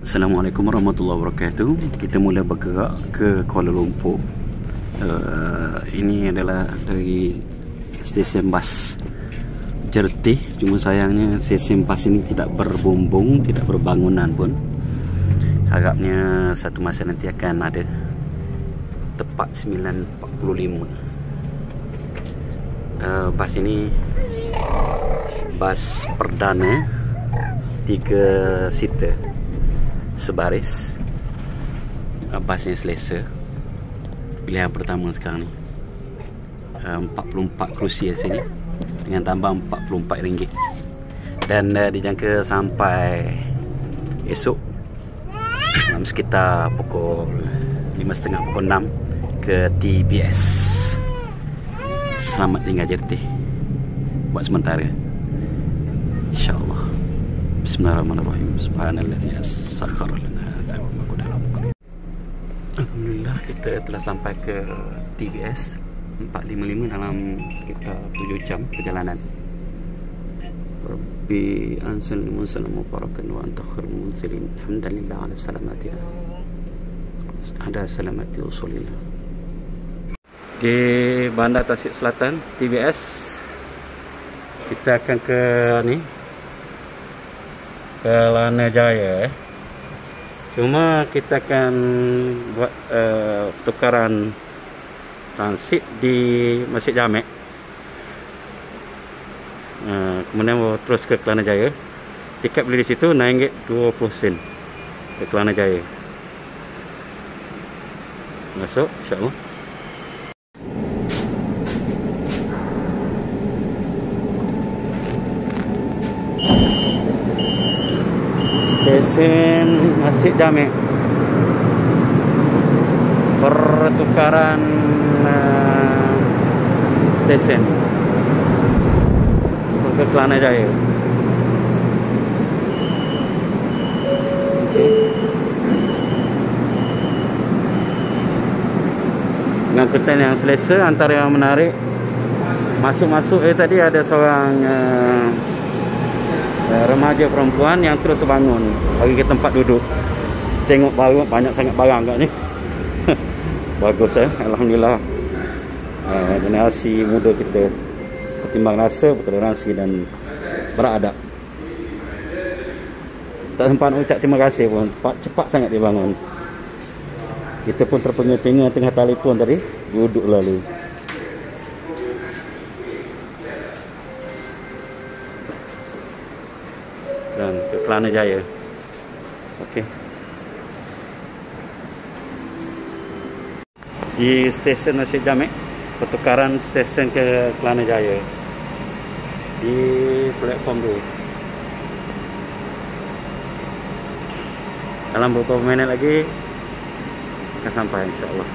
Assalamualaikum warahmatullahi wabarakatuh. Kita mula bergerak ke Kuala Lumpur. Ini adalah dari stesen bas Jertih. Cuma sayangnya stesen bas ini tidak berbumbung, tidak berbangunan pun. Harapnya satu masa nanti akan ada. Tepat 9.45. Bas ini bas perdana 3 seater sebaris. Basnya selesa. Pilihan pertama sekarang ni 44 kerusi sini dengan tambah RM44. Dan dijangka sampai esok sekitar pukul 5.30 pukul 6 ke TBS. Selamat tinggal Jertih buat sementara, InsyaAllah. Bismillahirrahmanirrahim. Subhanallazi sakhkhara lana hadza wa ma kunna lahu muqrinin. Alhamdulillah, kita telah sampai ke TBS 455 dalam sekitar 7 jam perjalanan. Rabbi anzilni munzalan mubarakan wa anta khairul munzilin. Alhamdulillah ala salamatina. Ada salamati usulina. Di Bandar Tasik Selatan TBS, kita akan ke ni Kelana Jaya. Cuma kita akan buat tukaran transit di Masjid Jamek. Kemudian terus ke Kelana Jaya. Tiket beli di situ RM9.20 ke Kelana Jaya. Masuk insya-Allah. Stesen Masjid Jamek. Pertukaran stesen ke Kelana Jaya. Pengangkutan yang selesa. Antara yang menarik, masuk-masuk tadi ada seorang remaja perempuan yang terus bangun bagi ke tempat duduk. Tengok baru banyak sangat barang kat ni. Bagus Alhamdulillah. Generasi muda kita bertimbang rasa, bertoleransi dan beradab. Tak sempat ucap terima kasih pun, cepat sangat dia bangun. Kita pun terpengah-pengah tengah telefon tadi, duduk lalu. Dan ke Kelana Jaya. Okey. Di stesen Masjid Jamek, pertukaran stesen ke Kelana Jaya di platform 2. Dalam beberapa minit lagi akan sampai insya-Allah.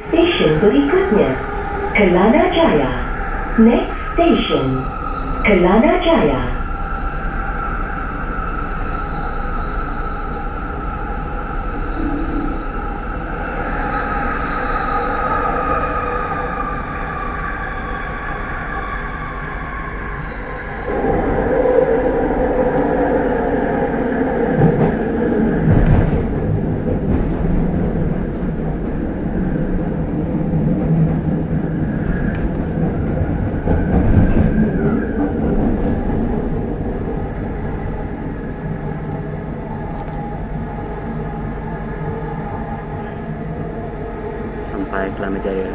Stesen berikutnya Kelana Jaya. Next station Kelana Jaya. Sampai Kelana Jaya.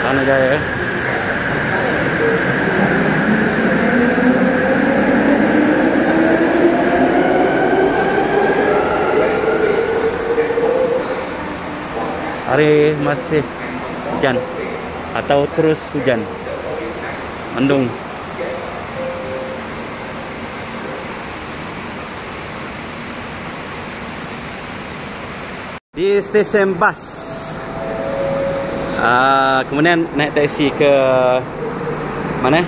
Kelana Jaya. Hari masih hujan atau terus hujan, mendung. Di stesen bas, kemudian naik taksi ke mana?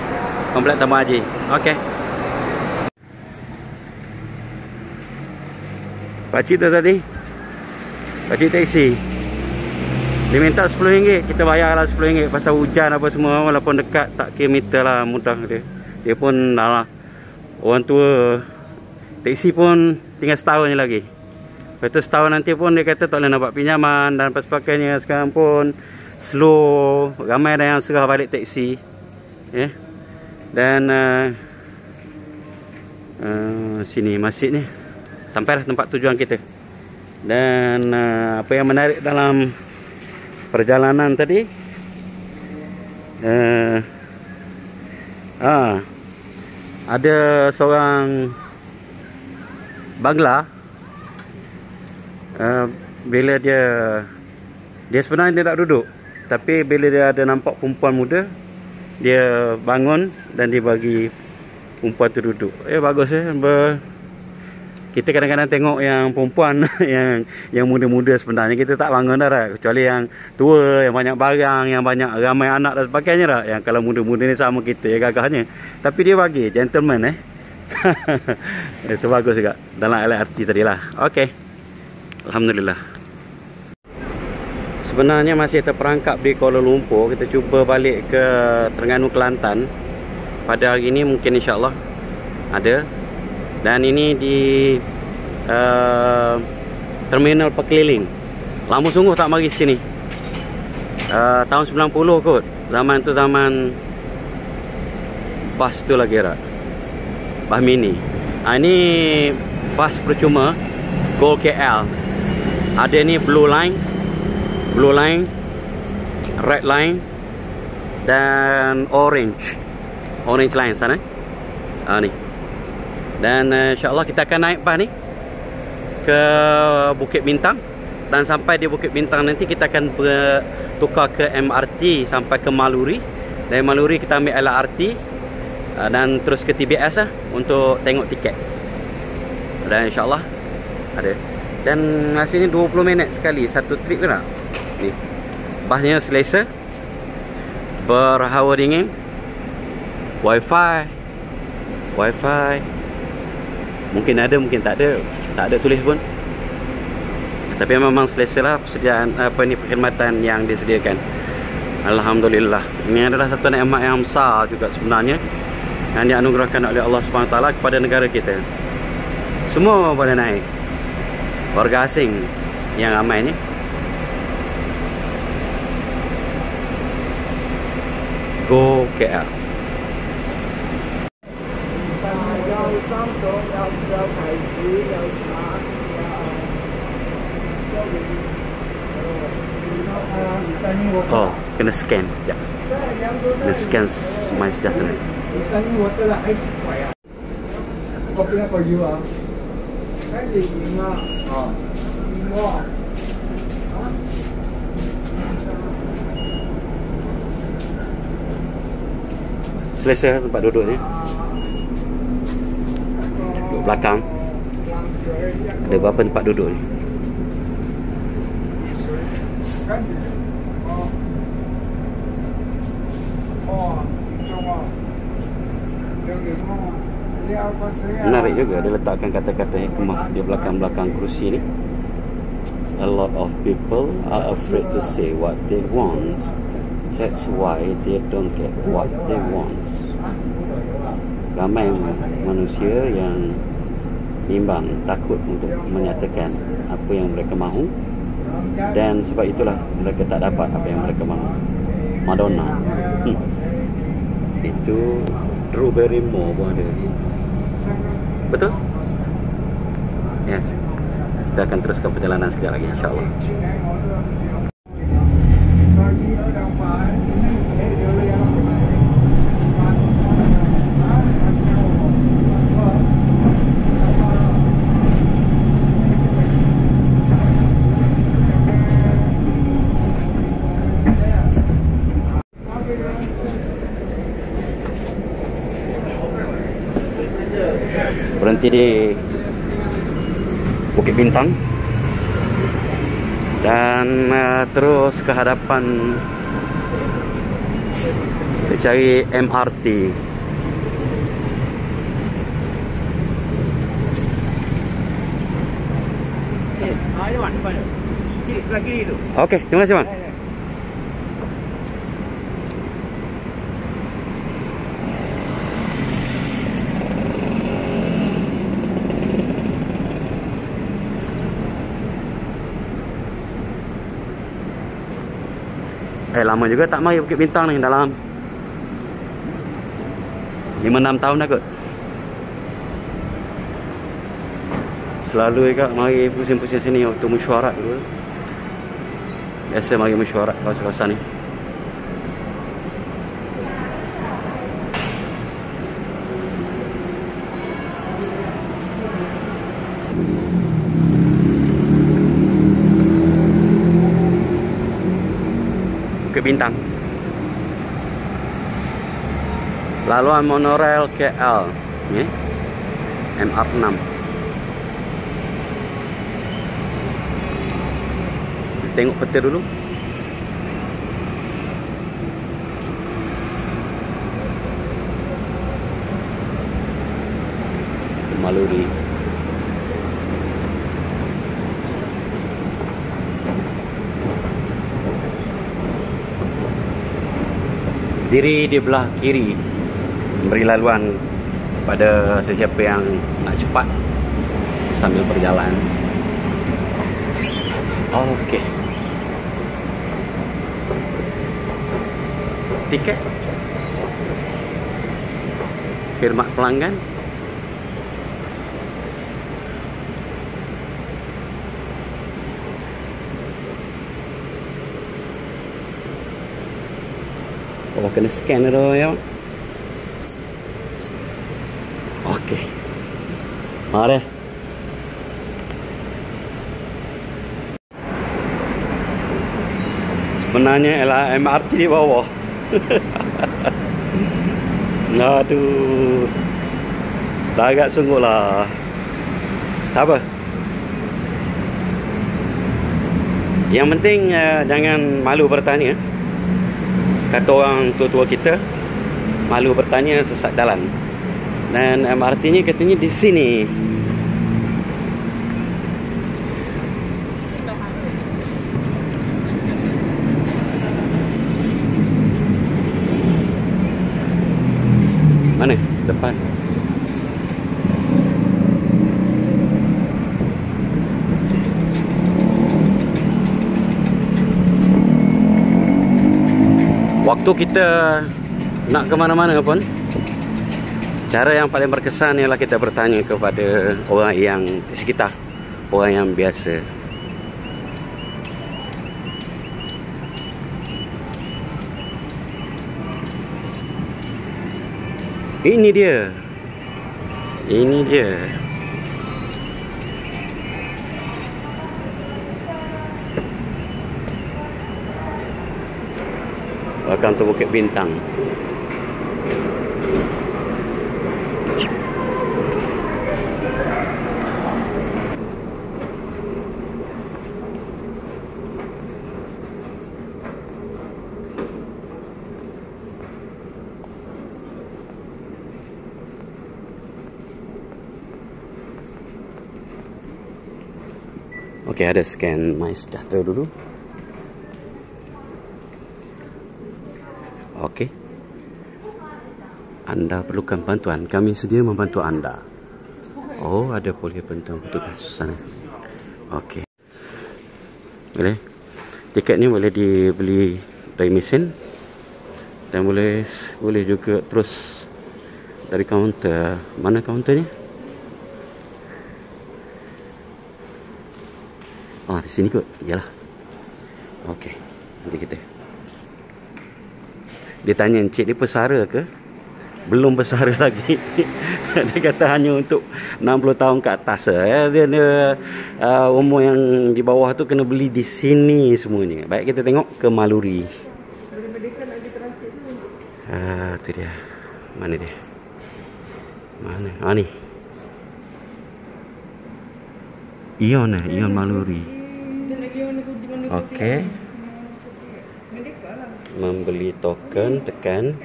Komplek Taman Haji. Okey. pakcik tu tadi, pakcik taksi, dia minta RM10, kita bayar lah RM10 pasal hujan apa semua. Walaupun dekat tak kilometer lah, mudah dia pun dah lah orang tua. Taksi pun tinggal setahun je lagi. Lepas tu setahun nanti pun dia kata tak boleh nak buat pinjaman dan sebagainya. Sekarang pun slow, ramai dah yang serah balik taksi. Dan sini masjid ni, sampailah tempat tujuan kita. Dan apa yang menarik dalam perjalanan tadi, ada seorang Bangla, bila dia sebenarnya dia tak duduk, tapi bila dia ada nampak perempuan muda, dia bangun dan dia bagi perempuan tu duduk. Bagus kita kadang-kadang tengok yang perempuan yang muda-muda, sebenarnya kita tak bangun dah lah. Kecuali yang tua, yang banyak barang, yang banyak ramai anak dan sebagainya lah. Yang kalau muda-muda ni sama kita ya gagahnya. Tapi dia bagi gentleman itu bagus juga dalam LRT tadi lah. Okey, alhamdulillah. Sebenarnya masih terperangkap di Kuala Lumpur. Kita cuba balik ke Terengganu, Kelantan. Pada hari ini mungkin insyaAllah ada. Dan ini di terminal Pekeliling. Lama sungguh tak mari sini. Tahun 90 kot. Zaman tu zaman bas tu lagi tak? Bas mini. Ini bas percuma Go KL. Ada ni Blue Line, Red Line dan Orange Line sana. Ni. Dan insyaAllah kita akan naik bas ni ke Bukit Bintang. Dan sampai di Bukit Bintang nanti kita akan bertukar ke MRT sampai ke Maluri. Dari Maluri kita ambil LRT dan terus ke TBS lah untuk tengok tiket. Dan insyaAllah ada. Dan sini 20 minit sekali satu trip ke tak? Ni basnya selesa, berhawa dingin, wifi. Mungkin ada, mungkin tak ada. Tak ada tulis pun. Tapi memang selesa lah persediaan perkhidmatan yang disediakan. Alhamdulillah. Ini adalah satu nikmat yang besar juga sebenarnya yang dianugerahkan oleh Allah SWT kepada negara kita. Semua boleh naik. Warga asing yang ramai ni. Go KL. Oh, kena scan. Sekejap. Kena scan My Sejahtera. Selesa tempat duduk ni. Duduk belakang. Ada berapa tempat duduk ni? Menarik juga dia letakkan kata-kata hikmah di belakang-belakang kerusi ni. A lot of people are afraid to say what they want. That's why they don't get what they want. Ramai manusia yang bimbang, takut untuk menyatakan apa yang mereka mahu. Dan sebab itulah mereka tak dapat apa yang mereka mahu. Madonna. Itu Drew Barrymore pun ada. Betul? Ya. Kita akan teruskan perjalanan sekejap lagi insyaAllah. Berhenti di Bukit Bintang dan terus ke hadapan kita cari MRT. Ada wan depan tu. Kiri, sebelah kiri tu. Okey, terima kasih bang. Lama juga tak mari Bukit Bintang ni, dalam 5-6 tahun dah kot. Selalu juga mari pusing-pusing sini waktu mesyuarat dulu. Biasa mari mesyuarat kawasan-kawasan ni. Bukit Bintang. Laluan monorail KL ni, MR6. Tengok peta dulu. Maluri. Diri di belah kiri, memberi laluan pada sesiapa yang nak cepat sambil berjalan. Okey. Tiket, khidmat pelanggan. Oh, kena scan dulu ya. Okey. Mari. Sebenarnya ialah MRT di bawah. Aduh. Dah agak sungguh lah. Tak apa. Yang penting jangan malu bertanya. Kata orang tua-tua kita, malu bertanya sesat jalan. Dan MRT-nya katanya di sini. Mana? Depan. Waktu kita nak ke mana-mana pun, cara yang paling berkesan ialah kita bertanya kepada orang yang di sekitar, orang yang biasa. Ini dia. Ini dia. Welcome to Bukit Bintang. Okey, ada scan MySejahtera dulu. Okey. Anda perlukan bantuan, kami sedia membantu anda. Oh, ada polis bantuan petugas sana. Okey. Boleh. Tiket ni boleh dibeli dari mesin dan boleh juga terus dari kaunter. Mana kaunternya? Oh, di sini kot. Yalah. Okey. Nanti kita. Dia tanya, encik dia pesara ke? Belum pesara lagi. Dia kata hanya untuk 60 tahun ke atas. Dia umur yang di bawah tu kena beli di sini semuanya. Baik, kita tengok ke Maluri. Tu dia. Mana dia? Mana? Ni. Ion Ion Maluri. Okey. Membeli token, tekan.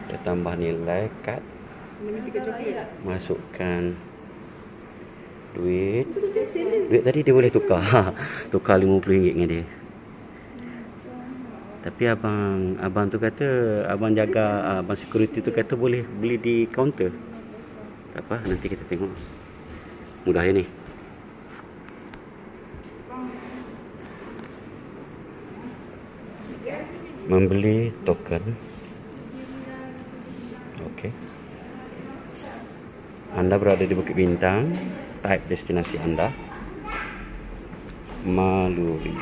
Dia tambah nilai kad. Masukkan Duit tadi dia boleh tukar. Tukar RM50 dengan dia. Tapi abang tu kata, abang jaga, abang security tu kata boleh beli di kaunter. Tak apa, nanti kita tengok. Mudah ya ni. Membeli token. Okey. Anda berada di Bukit Bintang. Type destinasi anda. Maluri.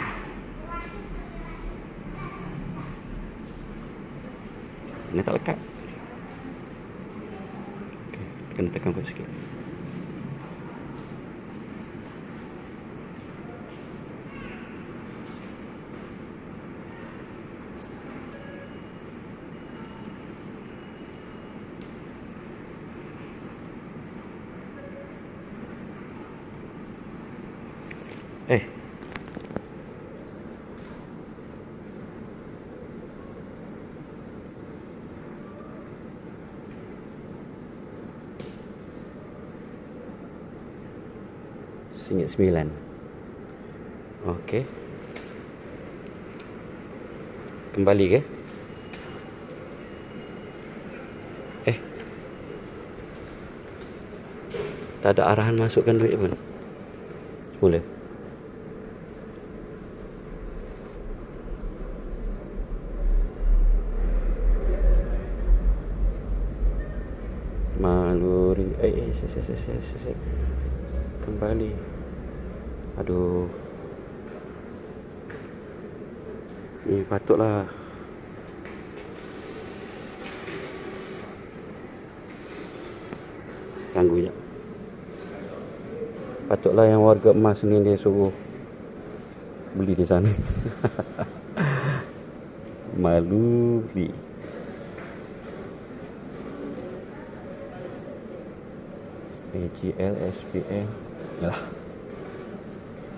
Ini tak lekat. Okey, kena tekan kuat sikit. RM9. Okey. Kembali ke? Tak ada arahan masukkan duit pun. Semula. Maluri. Kembali. Aduh. Ni patutlah. Ganggu je. Patutlah yang warga emas ni dia suruh beli di sana. Malu beli. AGL, SPL. Yalah.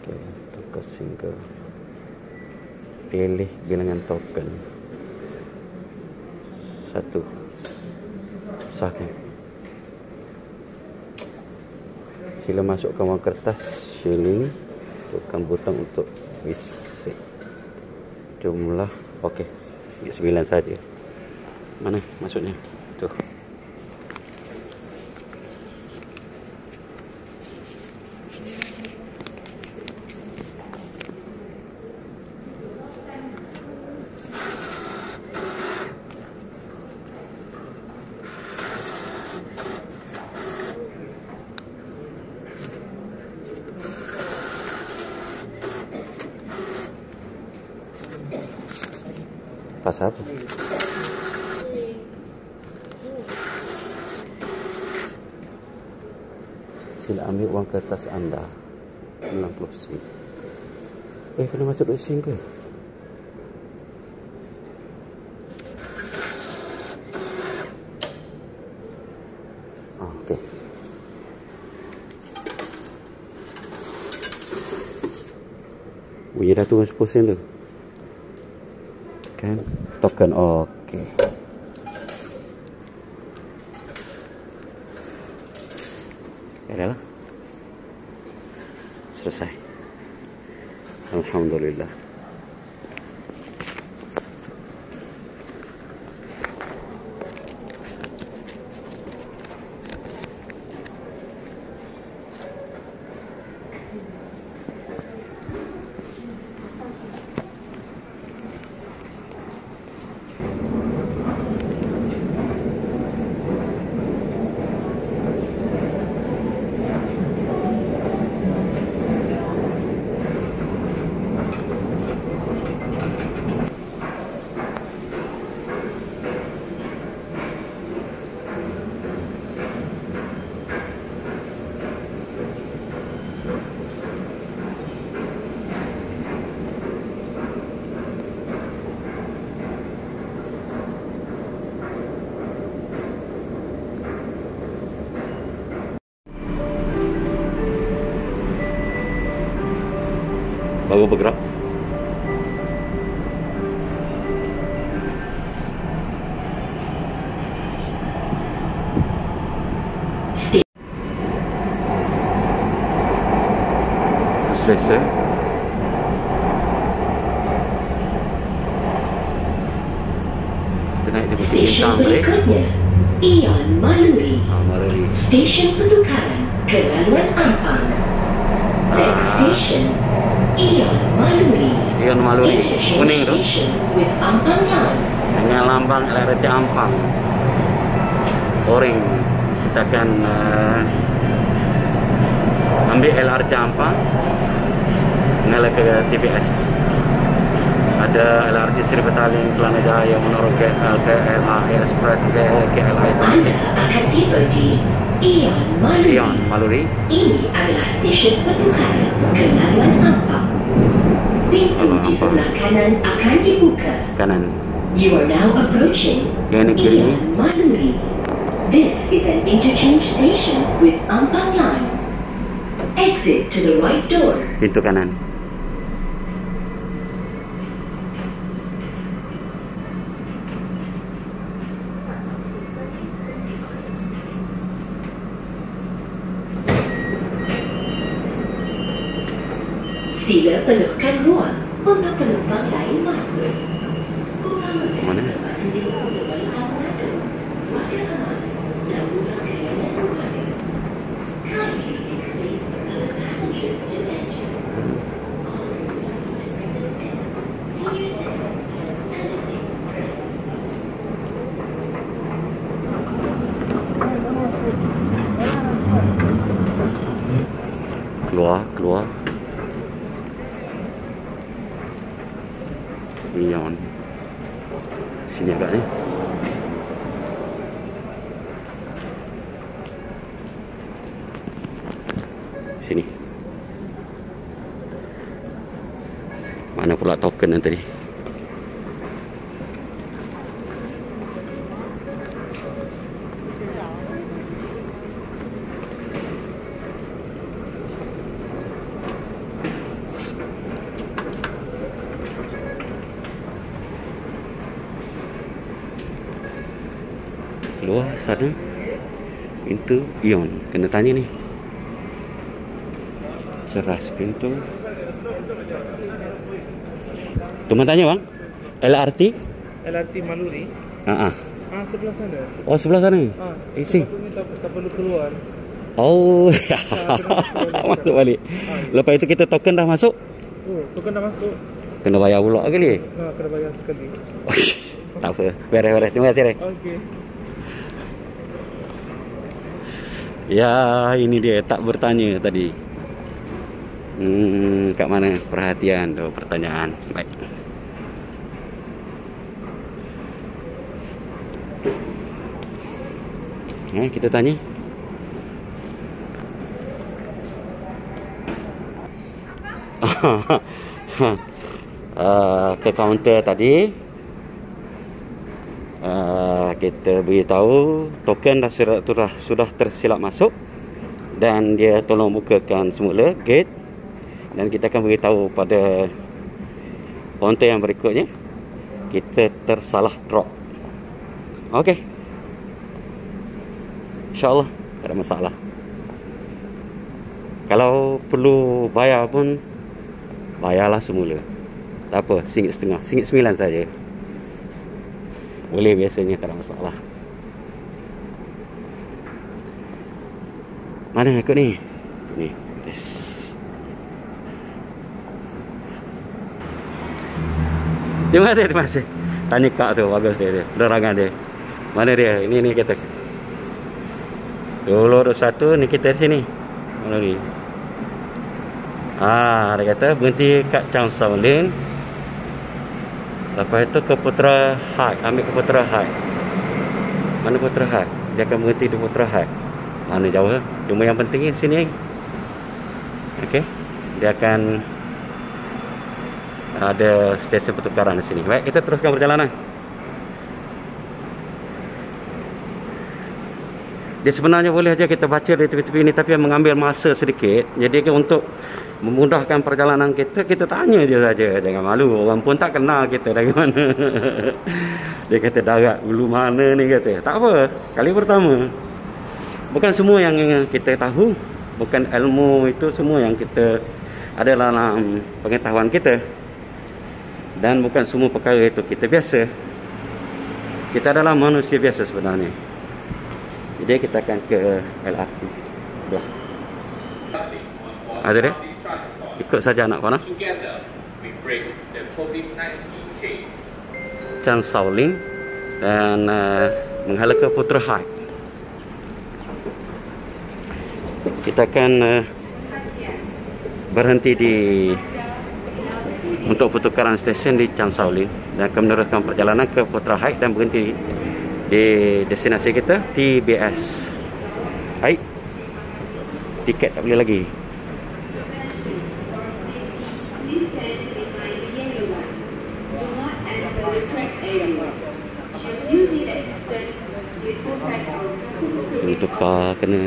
Okey, token single. Pilih bilangan token. 1. Sahkan. Sila masukkan wang kertas shilling. Tekan butang untuk receipt. Jumlah okey, RM9 saja. Mana masuknya? Tuh. Pasal apa? Sila ambil wang kertas anda. 90 sen. Kena masuk duit sen ke? Okey. Bunyi dah turun 10 sen tu. Kan? Token. Okey. Dah lah. Selesai. Alhamdulillah. Baru bergerak. selesa. Kita naik di Bukit Stesen Bintang tadi. berikutnya, Ion Maluri. Maluri. Stesen pertukaran Kelaluan Ampang. Next station, Ion Maluri. Ion Maluri. Interchange Kuning tu. station with Ampang Line. Dengan lambang LRT Ampang. Orange. Kita akan ambil LRT Ampang mengalir ke TPS. Ada LRT Seri Petaling, Kelana Jaya, menurut KL, KLI Express, KLI itu masih. Anda akan tiba di Ion Maluri. Ion Maluri. Ini adalah stesen pertukaran Kelaluan Ampang. Pintu di sebelah kanan akan dibuka. Kanan. You are now approaching Yang ini kiri. Ion Maluri. This is an interchange station with Ampang Line. Exit to the right door. Pintu kanan. Sila penuhkan ruang untuk penumpang lain masuk. Mana? Keluar. Ion. Sini agak ni. Sini. Mana pula token yang tadi? Keluar sana. Pintu Ion. Kena tanya ni. Ceras pintu. Tuan tanya bang. LRT Maluri. Sebelah sana. Oh sebelah sana. Sing. Tak perlu keluar. Oh. Masuk balik. Lepas itu kita token dah masuk. Oh, token dah masuk. Kena bayar pula kali. Kena bayar sekali. Tak apa. Beres. Terima kasih. Okey. Ya, ini dia tak bertanya tadi. Kat mana perhatian tu pertanyaan. Baik. Kita tanya. Ke kaunter tadi. Kita beritahu token dah sudah tersilap masuk dan dia tolong bukakan semula gate, dan kita akan beritahu pada kaunter yang berikutnya kita tersalah drop. Okey, InsyaAllah tak ada masalah. Kalau perlu bayar pun bayarlah semula, tak apa, RM1.50, RM1.9 saja. Boleh biasanya, tak ada masalah. Mana ikut ni? Ni. Yes. Terima kasih. Tanya kak tu, bagus dia. Penerangan dia. Mana dia? Ini kita. Dulu satu ni kita sini. Mana ni? Dia kata berhenti kat Chang Sao Lane. Lepas itu ke Putra High. Ambil ke Putra High. Mana Putra High? Dia akan berhenti di Putra High. Mana jauh lah. Cuma yang penting sini. Okey. Dia akan ada stesen pertukaran di sini. Baik, kita teruskan perjalanan. Dia sebenarnya boleh aja kita baca dari tepi-tepi ini, tapi yang mengambil masa sedikit. Jadi untuk memudahkan perjalanan kita, kita tanya je saja. Jangan malu, orang pun tak kenal kita dari mana. Dia kata darat ulu mana ni, kata. Tak apa, kali pertama. Bukan semua yang kita tahu, bukan ilmu itu semua yang kita adalah dalam pengetahuan kita, dan bukan semua perkara itu kita biasa. Kita adalah manusia biasa sebenarnya. Jadi kita akan ke LRT belah. Ada deh? Ikut saja anak panah. Chan Shaolin dan menghala ke Putra Hai. Kita akan berhenti untuk pertukaran stesen di Chan Shaolin dan akan meneruskan perjalanan ke Putra Hai dan berhenti di destinasi kita TBS. Hai. Tiket tak boleh lagi. Tukar kena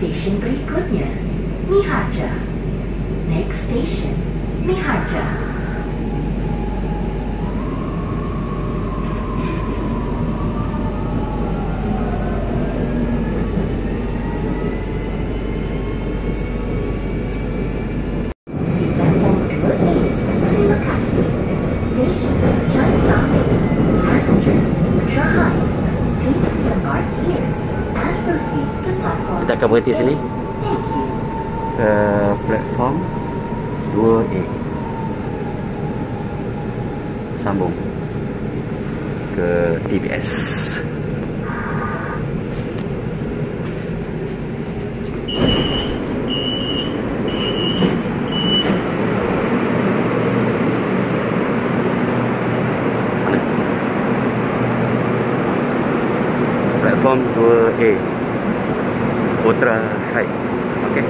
Station berikutnya, Miharja. Next station, Miharja. Kita akan berhenti sini ke platform 2A, sambung ke TBS. Platform 2A Putra Hai. Okey.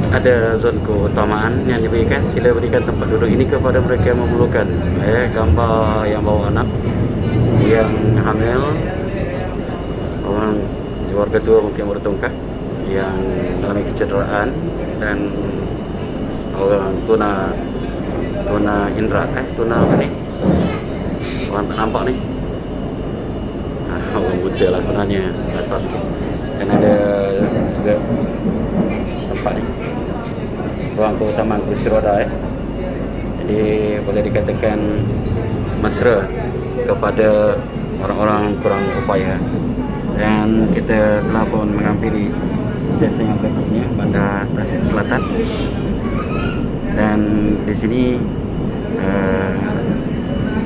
Ada zon keutamaan yang diberikan. Sila berikan tempat duduk ini kepada mereka yang memerlukan. Gambar yang bawa anak, yang hamil, orang keluarga tua mungkin bertongkat, yang mengalami kecederaan, dan orang tuna indra, tuna apa ni? Orang tak nampak ni. Orang buta lah sebenarnya asas. Dan ada juga tempat ni, ruang keutamaan kursi roda. Jadi boleh dikatakan mesra kepada orang-orang kurang upaya. Dan kita telah pun menghampiri stesen yang berikutnya, Bandar Tasik Selatan. Dan di sini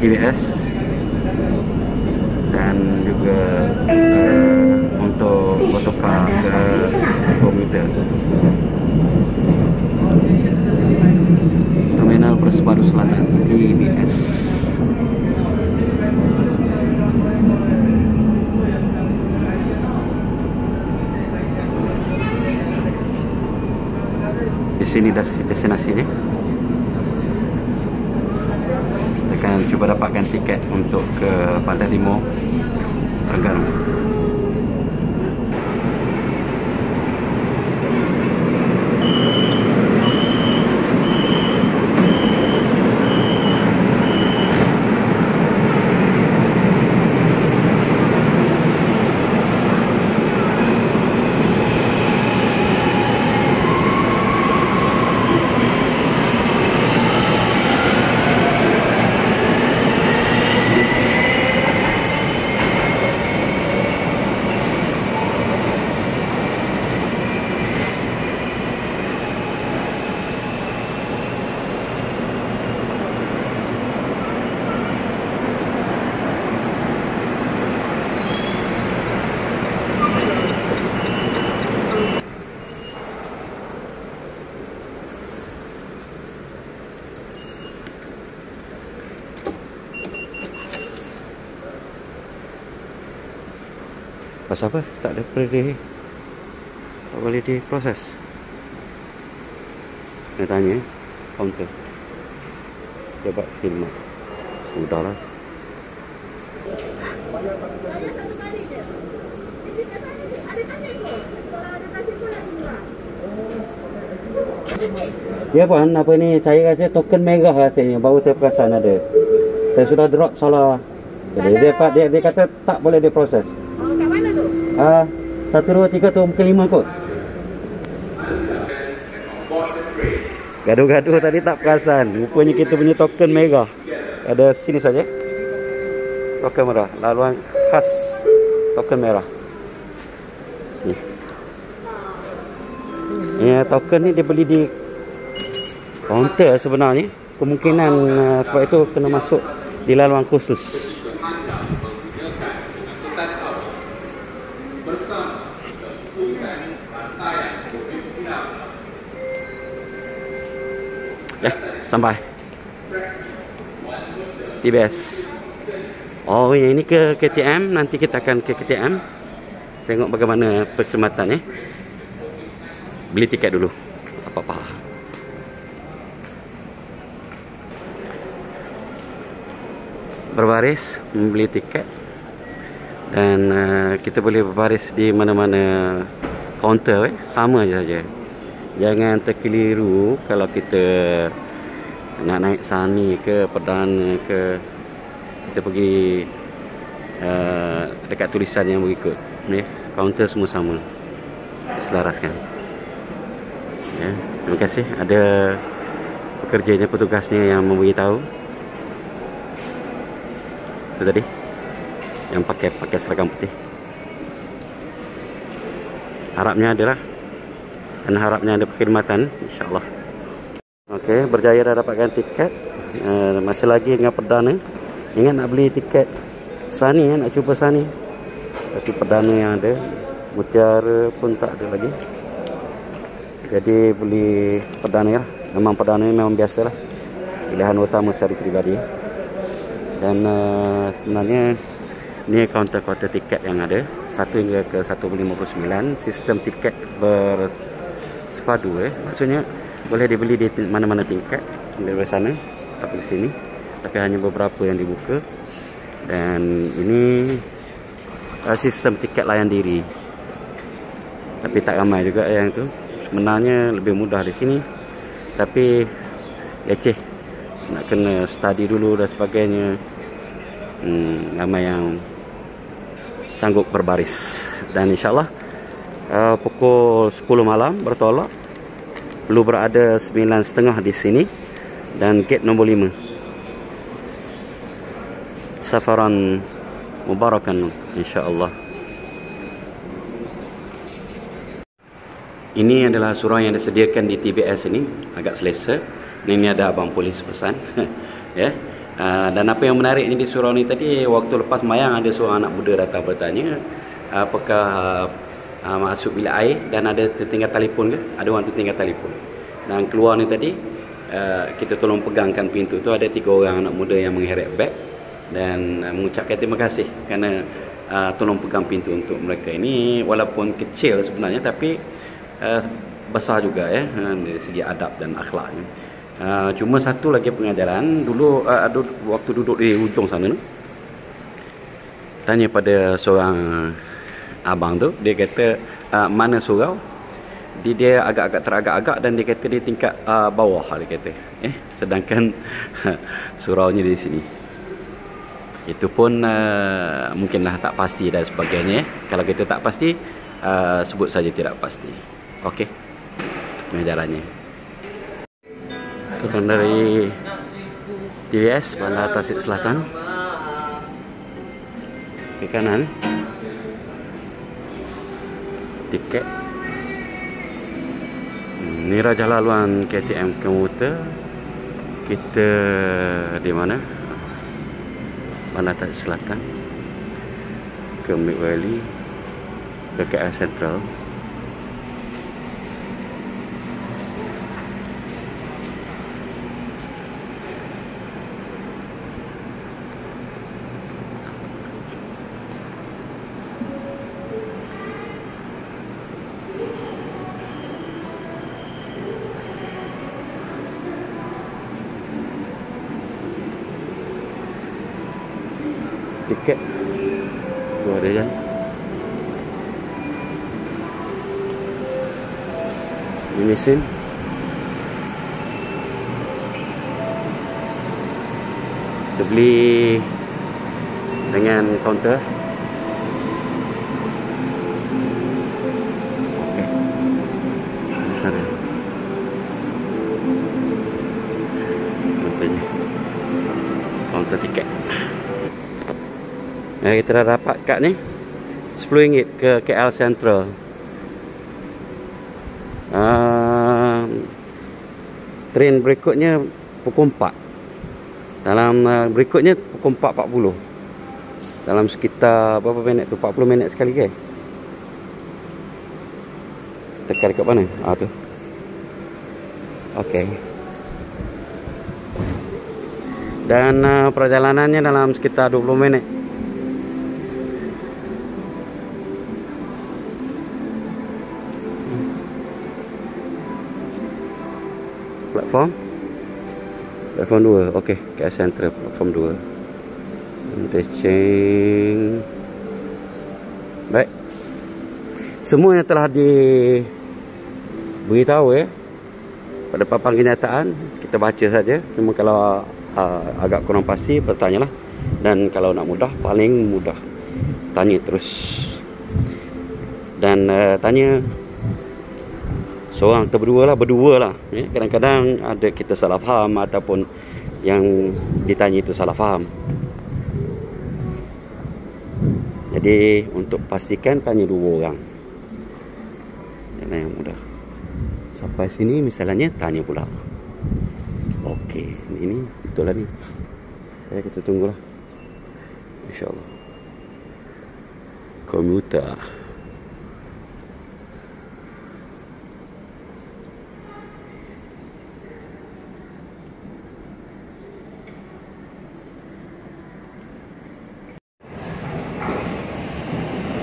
TBS dan juga untuk bertukar ke komuter. Terminal Persepadu Selatan TBS. Di sini destinasinya. Kita akan cuba dapatkan tiket untuk ke Pantai Timur Terengganu. Pasal apa? Tak boleh diproses. Dia tanya kaunter. Dia buat film. Sudahlah. Ya Puan, apa ni, saya rasa token merah rasanya, baru saya perasan ada. Saya sudah drop salah. Jadi dia kata tak boleh diproses. Oh, kat mana tu? 1, 2, 3 tu mungkin 5 kot. Gaduh-gaduh tadi tak perasan. Rupanya kita punya token merah ada sini saja. Token merah, laluan khas token merah. Sini. Ya, token ni dia beli di kaunter sebenarnya. Kemungkinan sebab itu kena masuk di laluan khusus. Sampai TBS. Oh, yang ini ke KTM. Nanti kita akan ke KTM, tengok bagaimana perkhidmatannya. Beli tiket dulu. Apa-apa. Berbaris membeli tiket. Dan kita boleh berbaris di mana-mana kaunter. Sama saja. Jangan terkeliru kalau kita nak naik sani ke perdana ke, kita pergi dekat tulisan yang berikut ni, kaunter semua sama, diselaraskan. Ya, terima kasih ada pekerjanya, petugasnya yang memberitahu. Itu tadi yang pakai seragam putih. Harapnya adalah, dan harapnya ada perkhidmatan, insyaAllah. Okey, berjaya dah dapatkan tiket. Masih lagi dengan perdana. Ingat nak beli tiket sani, nak cuba sani. Tapi perdana yang ada, mutiara pun tak ada lagi. Jadi beli perdana lah. Memang perdana memang biasa lah, pilihan utama secara peribadi. Dan sebenarnya ni kaunter-kaunter tiket yang ada 1 hingga ke 1.59. Sistem tiket bersepadu. Maksudnya boleh dibeli di mana-mana tingkat, dari sana tapi di sini, tapi hanya beberapa yang dibuka. Dan ini sistem tiket layan diri, tapi tak ramai juga yang tu. Sebenarnya lebih mudah di sini, tapi leceh, nak kena study dulu dan sebagainya. Ramai yang sanggup berbaris. Dan insyaAllah pukul 10 malam bertolak. Perlu berada 9.30 di sini. Dan gate nombor 5. Safaran mubarakan, insyaAllah. Ini adalah surau yang disediakan di TBS ini. Agak selesa. Ini ada abang polis pesan. Ya. Dan apa yang menarik ini di surau ni tadi, waktu lepas mayang ada seorang anak muda datang bertanya, apakah masuk bilik air dan ada tertinggal telefon ke? Ada orang tertinggal telefon. Dan keluar ni tadi, kita tolong pegangkan pintu tu. Ada 3 orang anak muda yang mengheret beg dan mengucapkan terima kasih kerana tolong pegang pintu untuk mereka. Ini walaupun kecil sebenarnya, tapi besar juga ya, dari segi adab dan akhlaknya. Cuma satu lagi pengajaran. Dulu waktu duduk di ujung sana tu, tanya pada seorang abang tu, dia kata mana surau. Dia agak-agak teragak-agak dan dia kata dia tingkat bawah, dia kata. Sedangkan suraunya di sini. Itu pun mungkinlah tak pasti dan sebagainya. Kalau kita tak pasti, sebut saja tidak pasti. Okey, pengajarannya. Turun dari TBS Bandar Tasik Selatan ke kanan, tiket. Ni Raja Laluan KTM Komuter. Kita di mana? Bandar Tasik Selatan ke Mid Valley, ke KL Central. tiket. Tuh ada kan. Ini mesin. Kita beli dengan counter. Okey. Di sana. Contohnya. Counter tiket. Nah, kita dah dapat kad ni. RM10 ke KL Central. Train berikutnya pukul 4. Dalam berikutnya pukul 4.40. Dalam sekitar berapa minit tu? 40 minit sekali ke? Tekan dekat mana? Tu. Okey. Dan perjalanannya dalam sekitar 20 minit. Platform 2. Okey, KL Central platform 2. Interchange. Baik. Semua yang telah diberitahu pada papan kenyataan kita baca saja. Cuma kalau agak kurang pasti bertanyalah. Dan kalau nak mudah, paling mudah tanya terus. Dan tanya seorang atau berdua lah. Kadang-kadang ada kita salah faham ataupun yang ditanya itu salah faham. Jadi untuk pastikan tanya 2 orang. Yang mudah. Sampai sini misalnya tanya pula. Okey, ini betul lah ni. Kita tunggulah. InsyaAllah. Komuter.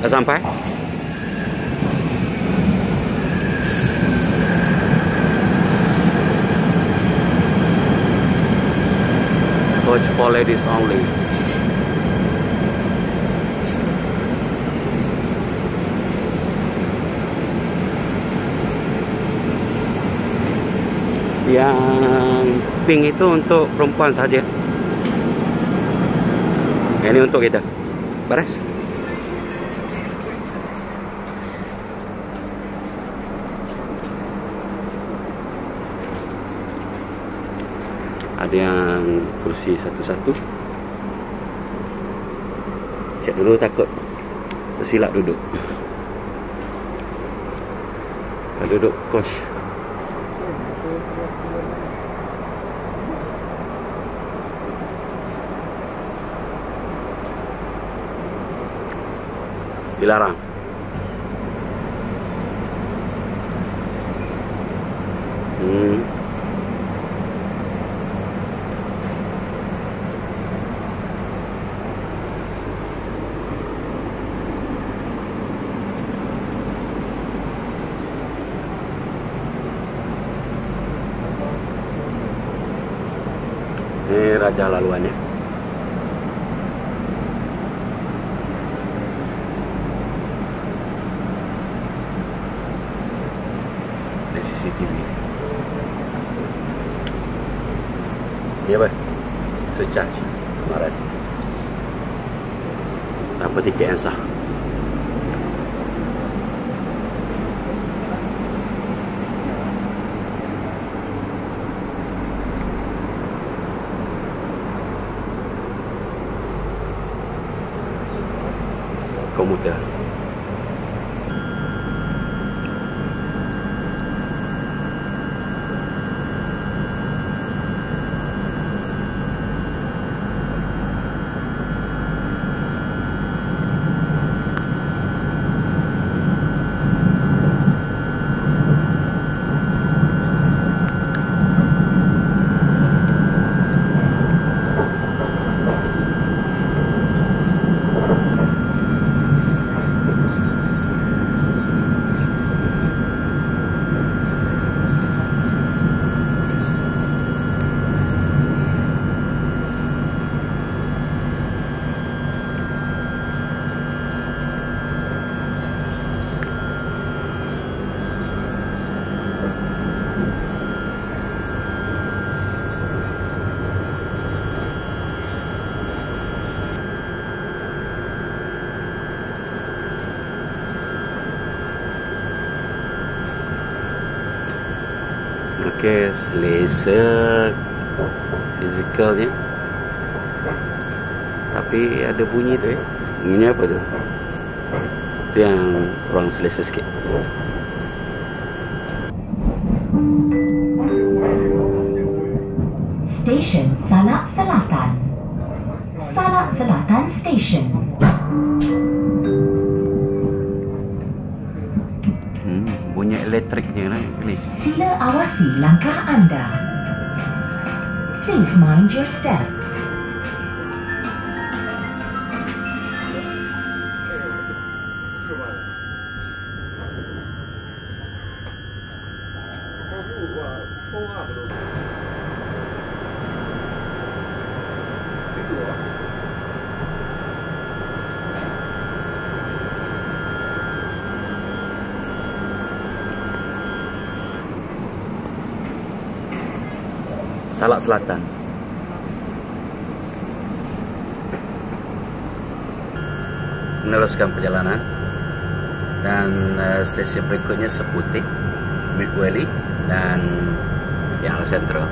Dah sampai? Coach for ladies only. Yang pink itu untuk perempuan saja. Ini untuk kita. Beres? Ada yang kursi satu-satu. Cek dulu, takut tersilap duduk. Kalau duduk kos. Dilarang. Ini raja laluannya. Ada CCTV. Ini apa? Surcharge kemarin. Tanpa tiket yang sah. Komuter. ke selesa fizikalnya, tapi ada bunyi tu ya. Bunyi apa tu? Itu yang kurang selesa sikit. Station Salak Selatan. Salak Selatan Station. Bunyi elektriknya lah, please. Sila awasi langkah anda. Please mind your steps. Salak Selatan. Meneruskan perjalanan, dan stesen berikutnya Seputik, Mid Valley, dan KL Sentral.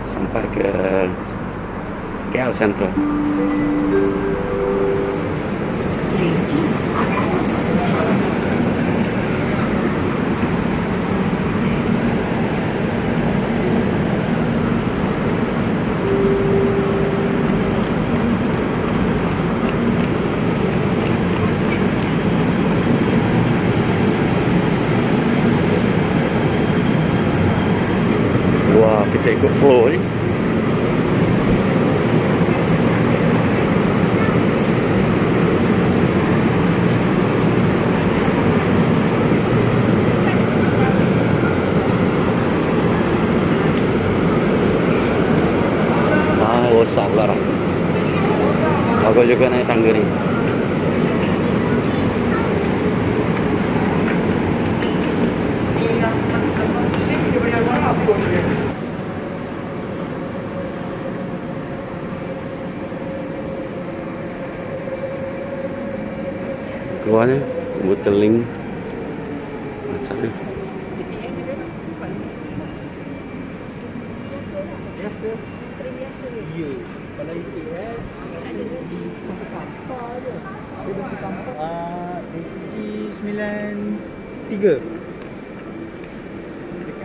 Sampai ke KL Sentral. Wah, kita ikut flow ni. Sabar. Aku juga naik tangga ni. Keluarnya Buteling. Sana. Tiga.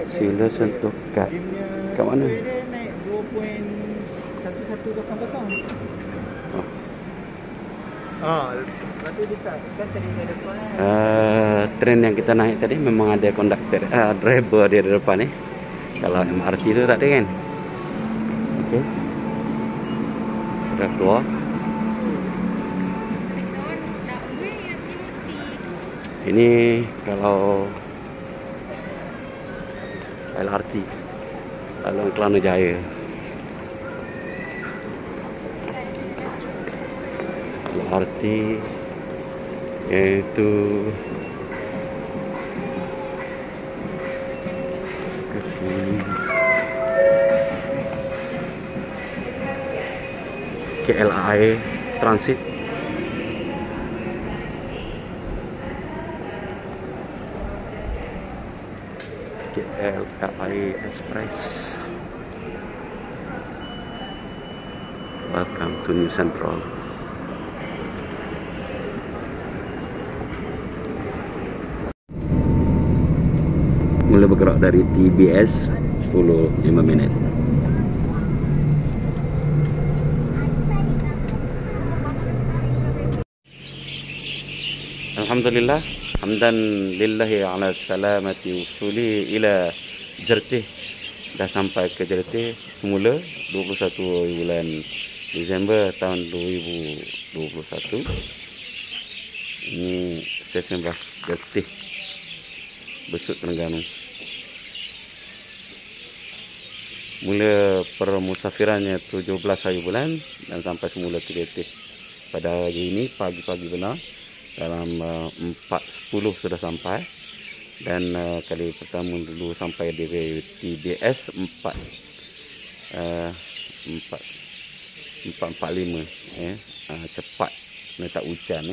Sila sentuh kad. Kat mana? Dia naik 2.1100. Lepas tu dekat kan tadi kat depan. Tren yang kita naik tadi memang ada konduktor, driver dia di depan ni. Kalau MRT tu tak ada kan? Okey. Dah keluar. Ini kalau LRT Laluan Kelana Jaya. LRT iaitu KLIA Transit. KLIA Express. Welcome to New Central. Mula bergerak dari TBS 10-5 minit. Alhamdulillah, hamdan lillahi ala salamati usuli ila Jertih. Dah sampai ke Jertih semula 21 bulan Disember tahun 2021. Ini stesen bas Jertih Besut Terengganu. Mula permusafirannya 17 hari bulan dan sampai semula ke Jertih. Pada hari ini pagi-pagi benar dalam 4.10 sudah sampai, dan kali pertama dulu sampai di TBS 4 445 cepat tak hujan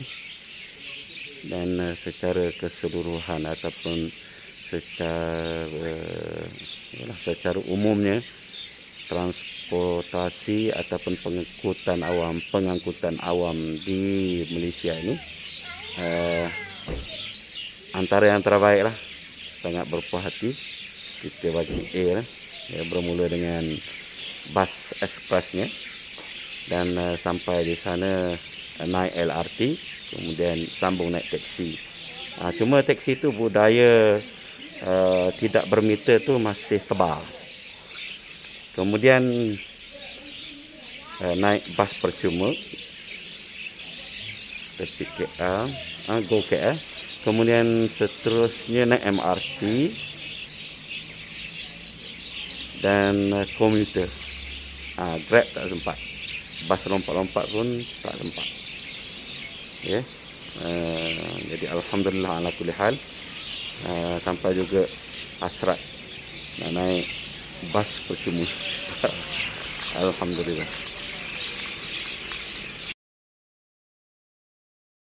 dan secara keseluruhan ataupun secara umumnya transportasi ataupun pengangkutan awam di Malaysia ini antara yang terbaik lah. Sangat berpuas hati kita bagi A lah. Bermula dengan bas ekspresnya dan sampai di sana naik LRT, kemudian sambung naik taksi. Cuma taksi tu budaya tidak bermeter tu masih tebal. Kemudian naik bas percuma ke KL, go KL. Kemudian seterusnya naik MRT dan komuter. Grab tak sempat, bas lompat-lompat pun tak sempat. Jadi alhamdulillah ala kulli hal, sampai juga hasrat nak naik bas percuma. Alhamdulillah.